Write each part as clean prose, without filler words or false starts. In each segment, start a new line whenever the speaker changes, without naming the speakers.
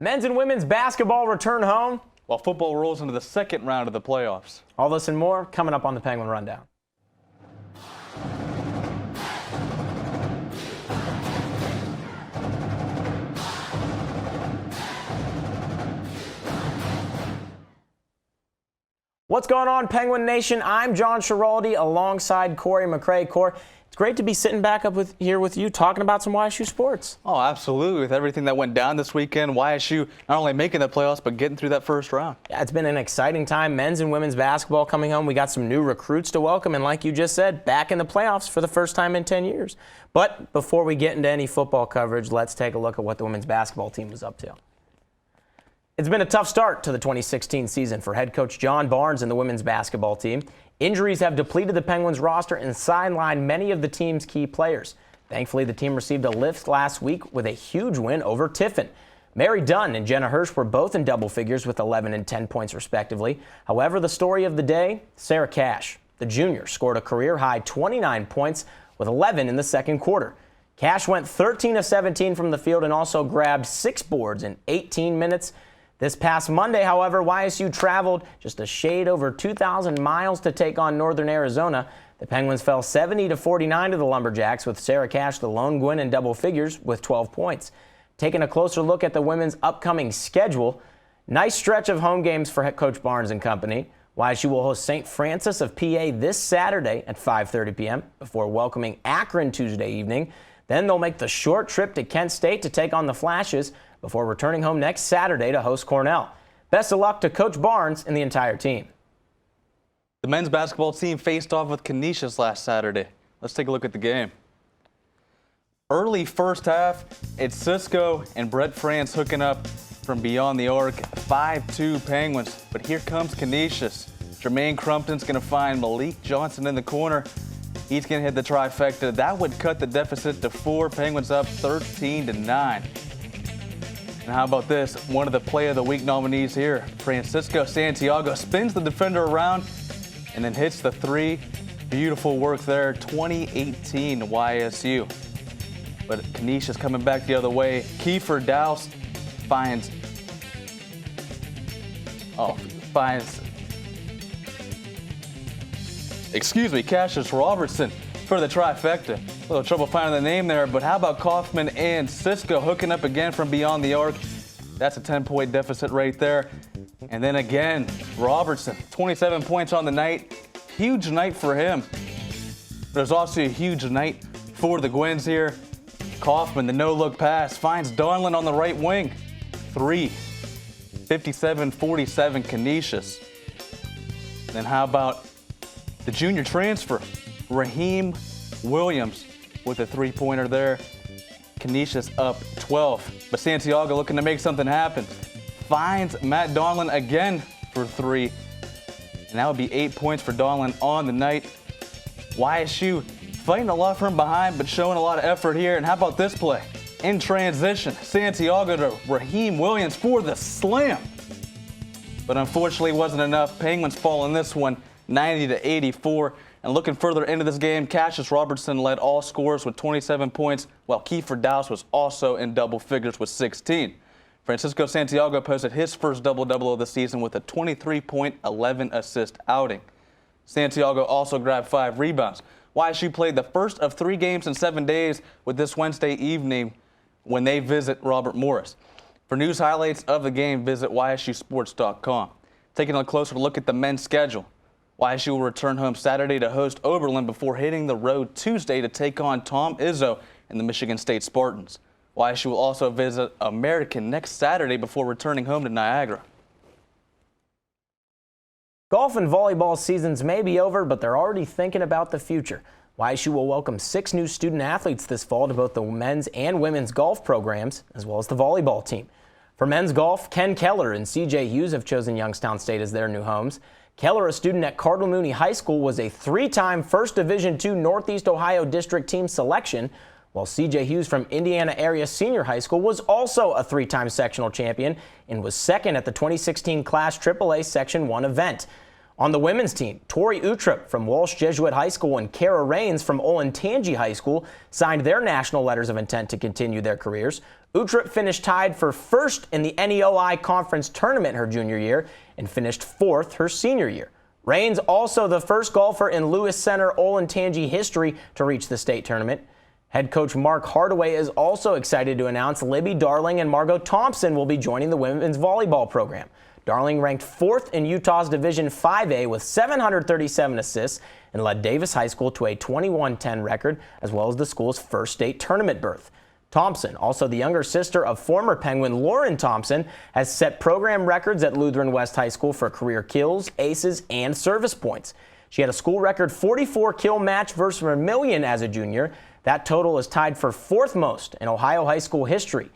Men's and women's basketball return home,
while football rolls into the second round of the playoffs.
All this and more coming up on the Penguin Rundown. What's going on, Penguin Nation? I'm John Schiraldi alongside Corey McCray. Corey, it's great to be sitting back up here with you talking about some YSU sports.
Oh, absolutely. With everything that went down this weekend, YSU not only making the playoffs, but getting through that first round.
Yeah, it's been an exciting time. Men's and women's basketball coming home. We got some new recruits to welcome, and like you just said, back in the playoffs for the first time in 10 years. But before we get into any football coverage, let's take a look at what the women's basketball team was up to. It's been a tough start to the 2016 season for head coach John Barnes and the women's basketball team. Injuries have depleted the Penguins roster and sidelined many of the team's key players. Thankfully, the team received a lift last week with a huge win over Tiffin. Mary Dunn and Jenna Hirsch were both in double figures with 11 and 10 points respectively. However, the story of the day, Sarah Cash. The junior scored a career-high 29 points with 11 in the second quarter. Cash went 13 of 17 from the field and also grabbed 6 boards in 18 minutes. This past Monday, however, YSU traveled just a shade over 2,000 miles to take on Northern Arizona. The Penguins fell 70-49 to the Lumberjacks, with Sarah Cash the lone win in double figures with 12 points. Taking a closer look at the women's upcoming schedule, nice stretch of home games for head coach Barnes and company. YSU will host St. Francis of PA this Saturday at 5:30 p.m. before welcoming Akron Tuesday evening. Then they'll make the short trip to Kent State to take on the Flashes before returning home next Saturday to host Cornell. Best of luck to Coach Barnes and the entire team.
The men's basketball team faced off with Canisius last Saturday. Let's take a look at the game. Early first half, it's Cisco and Brett France hooking up from beyond the arc, 5-2 Penguins. But here comes Canisius. Jermaine Crumpton's going to find Malik Johnson in the corner. He's going to hit the trifecta. That would cut the deficit to 4. Penguins up 13-9. And how about this? One of the Play of the Week nominees here, Francisco Santiago, spins the defender around and then hits the 3. Beautiful work there, 2018 YSU. But Canisius coming back the other way. Kiefer Douse finds Cassius Robertson for the trifecta. A little trouble finding the name there, but how about Kaufman and Cisco hooking up again from beyond the arc? That's a 10-point deficit right there. And then again, Robertson, 27 points on the night. Huge night for him. There's also a huge night for the Gwens here. Kaufman, the no-look pass, finds Donlin on the right wing. 3. 57-47 Canisius. Then how about the junior transfer, Raheem Williams, with a 3-pointer there. Canisius up 12. But Santiago looking to make something happen. Finds Matt Donlin again for 3. And that would be 8 points for Donlin on the night. YSU fighting a lot from behind, but showing a lot of effort here. And how about this play? In transition, Santiago to Raheem Williams for the slam. But unfortunately, it wasn't enough. Penguins fall in this one, 90-84. And looking further into this game, Cassius Robertson led all scorers with 27 points, while Kiefer Douse was also in double figures with 16. Francisco Santiago posted his first double-double of the season with a 23-point, 11-assist outing. Santiago also grabbed 5 rebounds. YSU played the first of 3 games in 7 days with this Wednesday evening when they visit Robert Morris. For news highlights of the game, visit YSUsports.com. Taking a closer look at the men's schedule. YSU will return home Saturday to host Oberlin before hitting the road Tuesday to take on Tom Izzo and the Michigan State Spartans. YSU will also visit American next Saturday before returning home to Niagara.
Golf and volleyball seasons may be over, but they're already thinking about the future. YSU will welcome 6 new student athletes this fall to both the men's and women's golf programs, as well as the volleyball team. For men's golf, Ken Keller and CJ Hughes have chosen Youngstown State as their new homes. Keller, a student at Cardinal Mooney High School, was a 3-time First Division II Northeast Ohio District Team selection, while CJ Hughes from Indiana Area Senior High School was also a 3-time sectional champion and was second at the 2016 Class AAA Section 1 event. On the women's team, Tori Uttrup from Walsh Jesuit High School and Kara Rains from Olentangy High School signed their national letters of intent to continue their careers. Uttrup finished tied for first in the NEOI Conference Tournament her junior year and finished fourth her senior year. Rains also the first golfer in Lewis Center Olentangy history to reach the state tournament. Head coach Mark Hardaway is also excited to announce Libby Darling and Margot Thompson will be joining the women's volleyball program. Darling ranked fourth in Utah's Division 5A with 737 assists and led Davis High School to a 21-10 record, as well as the school's first state tournament berth. Thompson, also the younger sister of former Penguin Lauren Thompson, has set program records at Lutheran West High School for career kills, aces, and service points. She had a school record 44 kill match versus Vermillion as a junior. That total is tied for fourth most in Ohio high school history.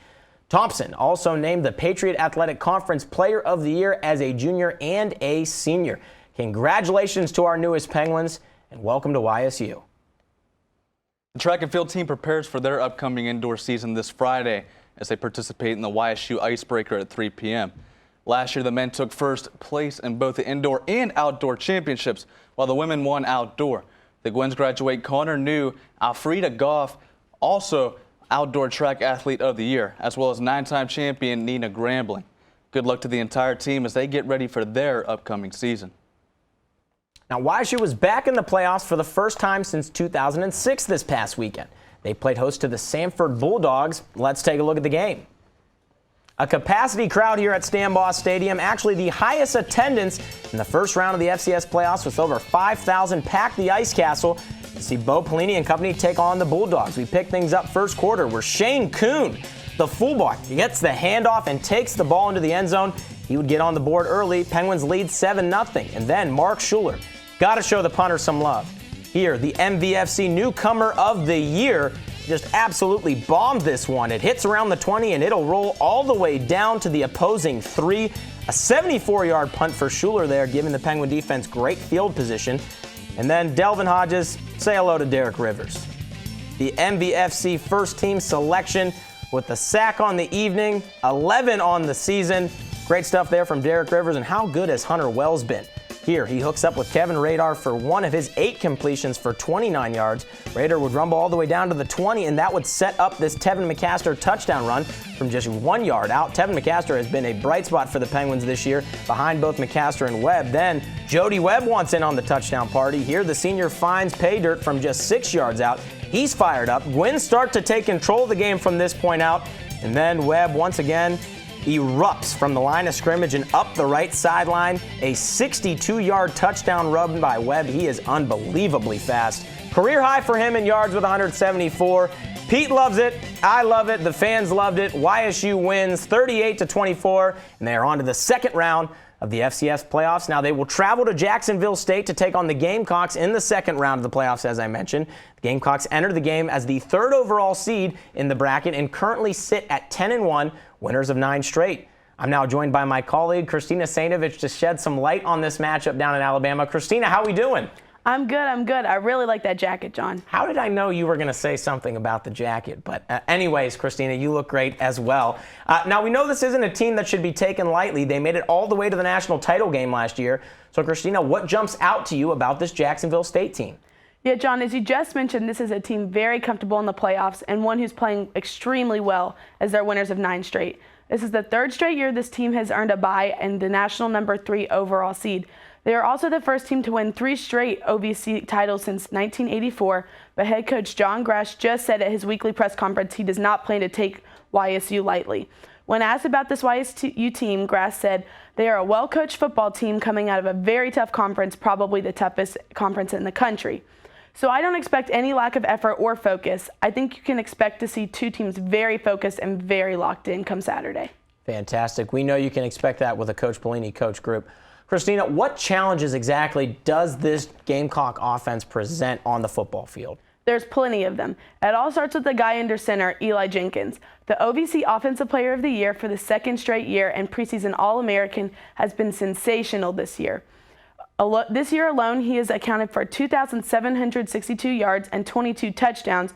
Thompson also named the Patriot Athletic Conference Player of the Year as a junior and a senior. Congratulations to our newest Penguins, and welcome to YSU.
The track and field team prepares for their upcoming indoor season this Friday as they participate in the YSU Icebreaker at 3 p.m. Last year, the men took first place in both the indoor and outdoor championships, while the women won outdoor. The Gwens graduate Connor New, Alfreda Goff, also Outdoor Track Athlete of the Year, as well as 9-time champion Nina Grambling. Good luck to the entire team as they get ready for their upcoming season.
Now, YSU was back in the playoffs for the first time since 2006 this past weekend. They played host to the Sanford Bulldogs. Let's take a look at the game. A capacity crowd here at Stambaugh Stadium, actually the highest attendance in the first round of the FCS playoffs with over 5,000 packed the Ice Castle to see Bo Pelini and company take on the Bulldogs. We pick things up first quarter where Shane Kuhn, the fullback, gets the handoff and takes the ball into the end zone. He would get on the board early. Penguins lead 7-0. And then Mark Schuler, got to show the punter some love. Here, the MVFC Newcomer of the Year just absolutely bombed this one. It hits around the 20 and it'll roll all the way down to the opposing 3. A 74-yard punt for Schuler there, giving the Penguin defense great field position. And then Delvin Hodges, say hello to Derek Rivers. The MVFC first team selection with the sack on the evening, 11 on the season. Great stuff there from Derek Rivers, and how good has Hunter Wells been? Here, he hooks up with Kevin Radar for one of his 8 completions for 29 yards. Radar would rumble all the way down to the 20, and that would set up this Tevin McCaster touchdown run from just 1 yard out. Tevin McCaster has been a bright spot for the Penguins this year, behind both McCaster and Webb. Then Jody Webb wants in on the touchdown party. Here, the senior finds pay dirt from just 6 yards out. He's fired up. Gwens start to take control of the game from this point out, and then Webb once again erupts from the line of scrimmage and up the right sideline. A 62-yard touchdown run by Webb. He is unbelievably fast. Career high for him in yards with 174. Pete loves it. I love it. The fans loved it. YSU wins 38-24, and they are on to the second round of the FCS playoffs. Now they will travel to Jacksonville State to take on the Gamecocks in the second round of the playoffs, as I mentioned. The Gamecocks enter the game as the 3rd overall seed in the bracket and currently sit at 10-1, winners of 9 straight. I'm now joined by my colleague, Christina Sainovich, to shed some light on this matchup down in Alabama. Christina, how we doing?
I'm good. I really like that jacket, John.
How did I know you were going to say something about the jacket? But anyways, Christina, you look great as well. Now, we know this isn't a team that should be taken lightly. They made it all the way to the national title game last year. So, Christina, what jumps out to you about this Jacksonville State team?
Yeah, John, as you just mentioned, this is a team very comfortable in the playoffs and one who's playing extremely well as they're winners of 9 straight. This is the 3rd straight year this team has earned a bye and the national number 3 overall seed. They are also the first team to win 3 straight OVC titles since 1984, but head coach John Grash just said at his weekly press conference he does not plan to take YSU lightly. When asked about this YSU team, Grash said they are a well-coached football team coming out of a very tough conference, probably the toughest conference in the country. So I don't expect any lack of effort or focus. I think you can expect to see 2 teams very focused and very locked in come Saturday.
Fantastic. We know you can expect that with a Coach Baniecki coach group. Christina, what challenges exactly does this Gamecock offense present on the football field?
There's plenty of them. It all starts with the guy under center, Eli Jenkins. The OVC Offensive Player of the Year for the 2nd straight year and preseason All-American has been sensational this year. This year alone, he has accounted for 2,762 yards and 22 touchdowns,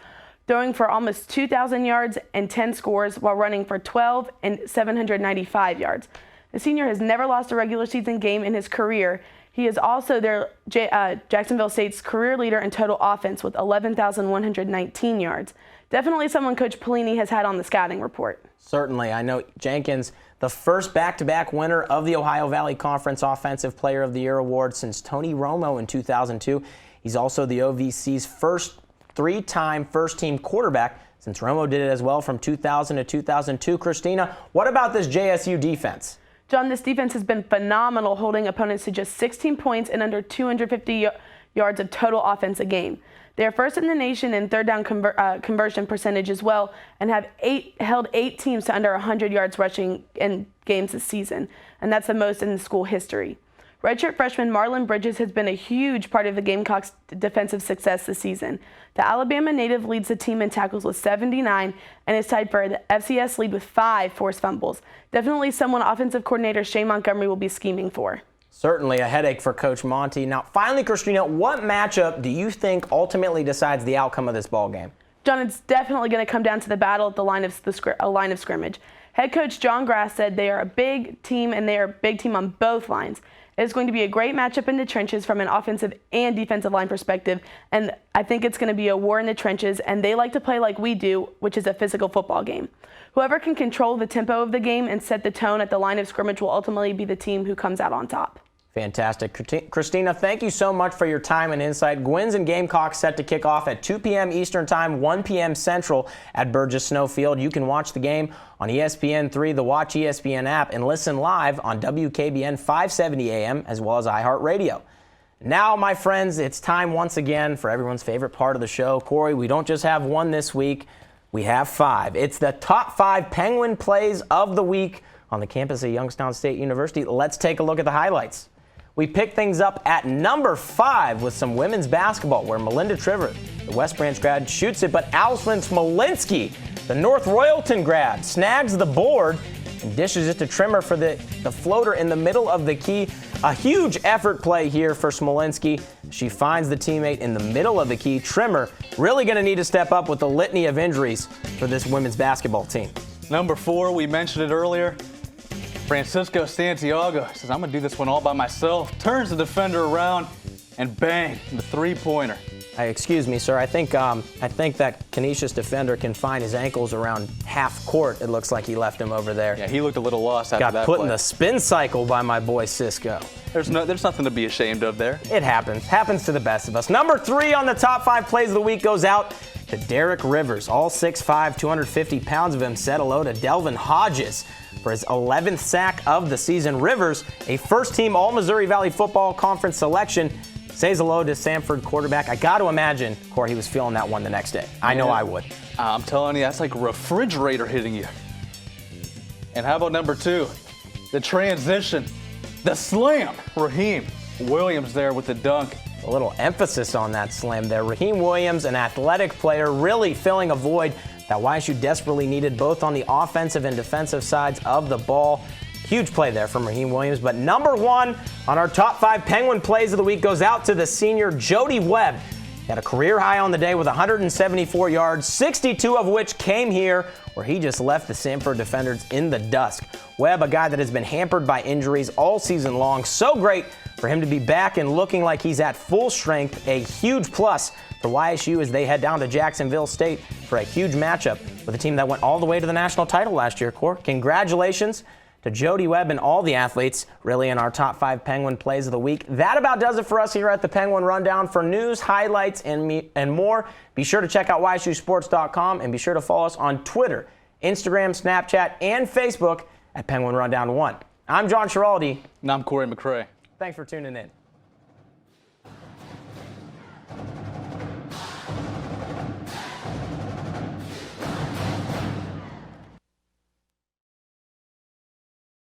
throwing for almost 2,000 yards and 10 scores while running for 12 and 795 yards. The senior has never lost a regular season game in his career, He is also Jacksonville State's career leader in total offense with 11,119 yards. Definitely someone Coach Pelini has had on the scouting report.
Certainly. I know Jenkins, the first back-to-back winner of the Ohio Valley Conference Offensive Player of the Year award since Tony Romo in 2002. He's also the OVC's first three-time first-team quarterback since Romo did it as well from 2000 to 2002. Christina, what about this JSU defense?
John, this defense has been phenomenal, holding opponents to just 16 points and under 250 yards of total offense a game. They are first in the nation in third down conversion percentage as well, and have held 8 teams to under 100 yards rushing in games this season, and that's the most in the school history. Redshirt freshman Marlon Bridges has been a huge part of the Gamecocks' defensive success this season. The Alabama native leads the team in tackles with 79 and is tied for the FCS lead with 5 forced fumbles. Definitely someone offensive coordinator Shane Montgomery will be scheming for.
Certainly a headache for Coach Monty. Now, finally, Christina, what matchup do you think ultimately decides the outcome of this ball game?
John, it's definitely going to come down to the battle at the line of scrimmage. Head coach John Grass said they are a big team, and they are a big team on both lines. It's going to be a great matchup in the trenches from an offensive and defensive line perspective, and I think it's going to be a war in the trenches, and they like to play like we do, which is a physical football game. Whoever can control the tempo of the game and set the tone at the line of scrimmage will ultimately be the team who comes out on top.
Fantastic. Christina, thank you so much for your time and insight. Gwynns and Gamecocks set to kick off at 2 p.m. Eastern Time, 1 p.m. Central at Burgess Snow Field. You can watch the game on ESPN3, the Watch ESPN app, and listen live on WKBN 570 AM as well as iHeartRadio. Now, my friends, it's time once again for everyone's favorite part of the show. Corey, we don't just have one this week, we have 5. It's the top 5 Penguin plays of the week on the campus of Youngstown State University. Let's take a look at the highlights. We pick things up at number 5 with some women's basketball where Melinda Triver, the West Branch grad, shoots it, but Allison Smolinski, the North Royalton grad, snags the board and dishes it to Trimmer for the floater in the middle of the key. A huge effort play here for Smolinski. She finds the teammate in the middle of the key. Trimmer really going to need to step up with the litany of injuries for this women's basketball team.
Number 4, we mentioned it earlier. Francisco Santiago says, I'm going to do this one all by myself. Turns the defender around and bang, the three-pointer.
Excuse me, sir. I think that Canisius defender can find his ankles around half court. It looks like he left him over there.
Yeah, he looked a little lost after that
Got put
play.
in the spin cycle by my boy Cisco.
There's nothing to be ashamed of there.
It happens. Happens to the best of us. Number 3 on the top 5 plays of the week goes out to Derek Rivers. All 6'5", 250 pounds of him said hello to Delvin Hodges for his 11th sack of the season. Rivers, a first-team All-Missouri Valley Football Conference selection, says hello to Samford quarterback. I got to imagine, Corey, he was feeling that one the next day. I know I would.
I'm telling you, that's like a refrigerator hitting you. And how about number 2? The transition, the slam. Raheem Williams there with the dunk.
A little emphasis on that slam there. Raheem Williams, an athletic player, really filling a void that YSU desperately needed both on the offensive and defensive sides of the ball. Huge play there from Raheem Williams. But number 1 on our top 5 Penguin plays of the week goes out to the senior Jody Webb. He had a career high on the day with 174 yards, 62 of which came here where he just left the Samford defenders in the dust. Webb, a guy that has been hampered by injuries all season long. So great for him to be back and looking like he's at full strength. A huge plus for YSU as they head down to Jacksonville State for a huge matchup with a team that went all the way to the national title last year. Cor, congratulations to Jody Webb and all the athletes really in our top 5 Penguin plays of the week. That about does it for us here at the Penguin Rundown. For news, highlights, and more, be sure to check out YSUsports.com and be sure to follow us on Twitter, Instagram, Snapchat, and Facebook at Penguin Rundown 1. I'm John Schiraldi.
And I'm Corey McCray.
Thanks for tuning in.